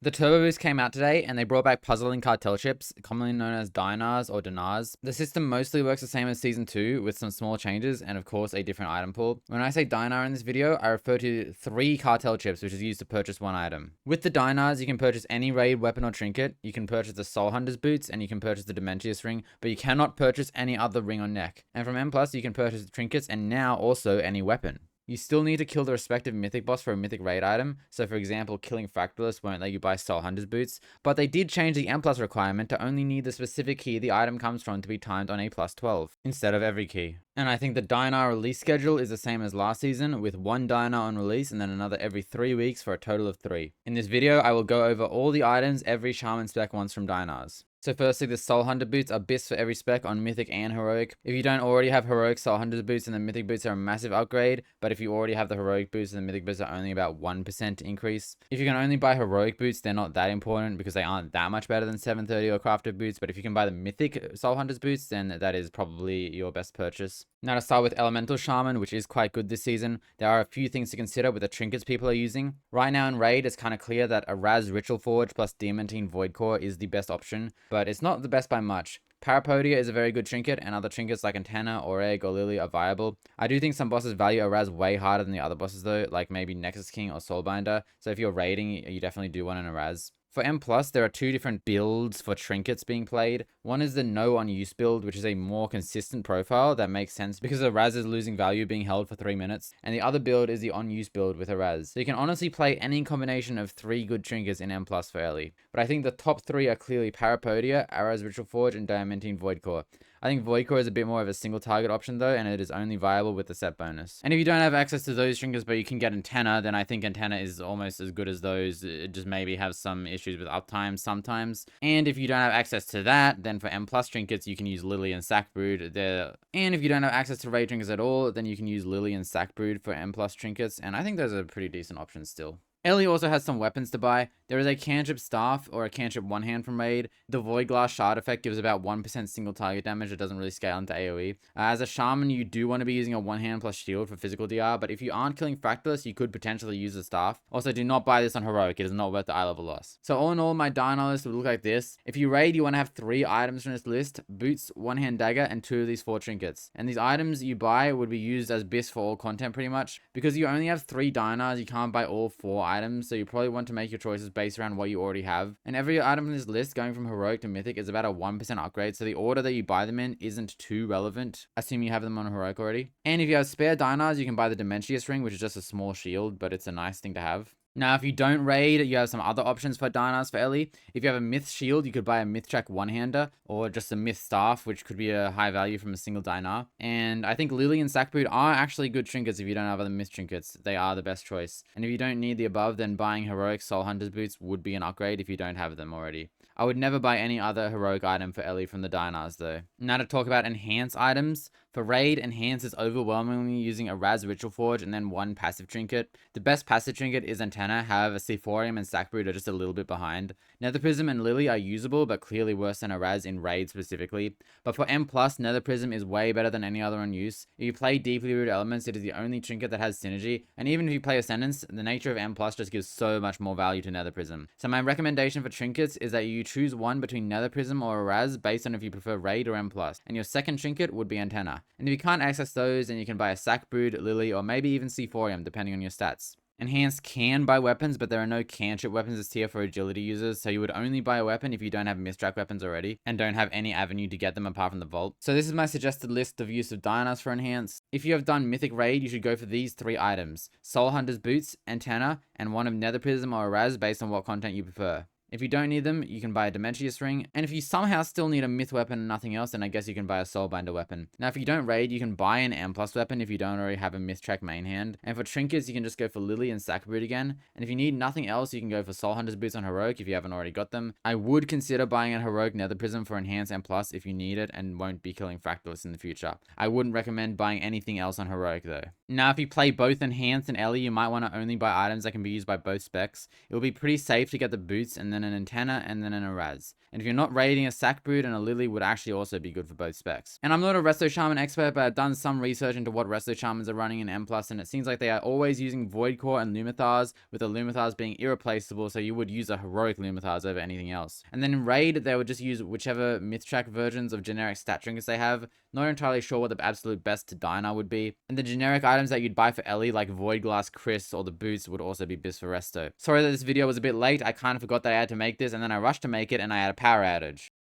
The Turbo Boost came out today, and they brought back puzzling cartel chips, commonly known as Dinars or Dinars. The system mostly works the same as Season 2, with some small changes, and of course a different item pool. When I say Dinar in this video, I refer to 3 cartel chips, which is used to purchase 1 item. With the Dinars, you can purchase any raid weapon or trinket, you can purchase the Soul Hunter's boots, and you can purchase the Dementius ring, but you cannot purchase any other ring or neck. And from M+, you can purchase the trinkets, and now also any weapon. You still need to kill the respective mythic boss for a mythic raid item, so for example, killing Fractalus won't let you buy Soul Hunter's boots, but they did change the M+ requirement to only need the specific key the item comes from to be timed on a +12, instead of every key. And I think the Dinar release schedule is the same as last season, with 1 Dinar on release and then another every 3 weeks for a total of 3. In this video, I will go over all the items every Shaman spec wants from Dinars. So firstly, the Soul Hunter boots are bits for every spec on Mythic and Heroic. If you don't already have Heroic Soul Hunter boots, then the Mythic boots are a massive upgrade, but if you already have the Heroic boots, then the Mythic boots are only about 1% increase. If you can only buy Heroic boots, they're not that important because they aren't that much better than 730 or Crafted boots, but if you can buy the Mythic Soul Hunters boots, then that is probably your best purchase. Now to start with Elemental Shaman, which is quite good this season, there are a few things to consider with the trinkets people are using. Right now in Raid, it's kind of clear that a Raz Ritual Forge plus Diamantine Void Core is the best option, but it's not the best by much. Parapodia is a very good trinket, and other trinkets like Antenna, or Egg, or Lily are viable. I do think some bosses value a Raz way harder than the other bosses though, like maybe Nexus King or Soulbinder, so if you're raiding, you definitely do want an Raz. For M+, there are 2 different builds for trinkets being played. One is the no on use build, which is a more consistent profile that makes sense because a Raz is losing value being held for 3 minutes, and the other build is the on use build with a Raz. So you can honestly play any combination of 3 good trinkets in M+ for early. But I think the top 3 are clearly Parapodia, Araz Ritual Forge, and Diamantine Void Core. I think Void Core is a bit more of a single target option though, and it is only viable with the set bonus. And if you don't have access to those trinkets but you can get Antenna, then I think Antenna is almost as good as those. It just maybe has some issues with uptime sometimes. And if you don't have access to that, then for M+ trinkets you can use Lily and Sacbrood. And if you don't have access to raid trinkets at all, then you can use Lily and Sacbrood for M+ trinkets, and I think those are pretty decent options still. Ele also has some weapons to buy. There is a cantrip staff or a cantrip one hand from raid. The Void Glass shard effect gives about 1% single target damage. It doesn't really scale into AoE. As a shaman, you do want to be using a one hand plus shield for physical DR, but if you aren't killing Fractalus, you could potentially use the staff. Also, do not buy this on Heroic. It is not worth the eye level loss. So all in all, my Dinar list would look like this. If you raid, you want to have 3 items from this list: boots, one hand dagger, and 2 of these 4 trinkets. And these items you buy would be used as BIS for all content pretty much. Because you only have 3 Dinars, you can't buy all 4 items, so you probably want to make your choices based around what you already have. And every item in this list going from Heroic to Mythic is about a 1% upgrade, so the order that you buy them in isn't too relevant, assuming you have them on Heroic already. And if you have spare Dinars, you can buy the Dementius ring, which is just a small shield, but it's a nice thing to have. Now, if you don't raid, you have some other options for Dinars for Ellie. If you have a Myth Shield, you could buy a Myth Track one-hander, or just a Myth Staff, which could be a high value from a single Dinar. And I think Lily and Sacbrood are actually good trinkets if you don't have other Myth trinkets. They are the best choice. And if you don't need the above, then buying Heroic Soul Hunter's boots would be an upgrade if you don't have them already. I would never buy any other Heroic item for Ellie from the Dinars though. Now to talk about Enhance items. For Raid, Enhance is overwhelmingly using a Raz Ritual Forge and then 1 passive trinket. The best passive trinket is Antenna, however Sephorium and Sacbrood are just a little bit behind. Nether Prism and Lily are usable, but clearly worse than a Raz in Raid specifically. But for M+, Nether Prism is way better than any other on use. If you play deeply rooted elements, it is the only trinket that has synergy, and even if you play Ascendance, the nature of M+ just gives so much more value to Nether Prism. So my recommendation for trinkets is that you choose one between Nether Prism or a Raz based on if you prefer Raid or M+, and your second trinket would be Antenna. And if you can't access those, then you can buy a Sacbrood, Lily, or maybe even Sephorium, depending on your stats. Enhanced can buy weapons, but there are no cantrip weapons this tier for agility users, so you would only buy a weapon if you don't have Mistrack weapons already, and don't have any avenue to get them apart from the vault. So this is my suggested list of use of Dinars for Enhance. If you have done Mythic Raid, you should go for these 3 items: Soul Hunter's boots, Antenna, and one of Nether Prism or a Raz based on what content you prefer. If you don't need them, you can buy a Dementius ring, and if you somehow still need a Myth weapon and nothing else, then I guess you can buy a Soulbinder weapon. Now, if you don't raid, you can buy an M+ weapon if you don't already have a Myth Track main hand, and for trinkets, you can just go for Lily and Sacbrood again, and if you need nothing else, you can go for Soul Hunter's boots on Heroic if you haven't already got them. I would consider buying a Heroic Nether Prism for Enhanced M+ if you need it and won't be killing Fractalus in the future. I wouldn't recommend buying anything else on Heroic though. Now, if you play both Enhanced and Ellie, you might want to only buy items that can be used by both specs. It will be pretty safe to get the boots and then then an antenna, and then an Araz. And if you're not raiding, a sacbrood and a lily would actually also be good for both specs. And I'm not a Resto Shaman expert, but I've done some research into what Resto Shamans are running in M+, and it seems like they are always using Void Core and Lumithars, with the Lumithars being irreplaceable, so you would use a heroic Lumithars over anything else. And then in raid, they would just use whichever myth track versions of generic stat trinkets they have. Not entirely sure what the absolute best to Dinar would be. And the generic items that you'd buy for Ele, like Void Glass, Chris, or the boots, would also be best for Resto. Sorry that this video was a bit late, I kind of forgot that I had to make this, and then I rushed to make it, and I had a power outage.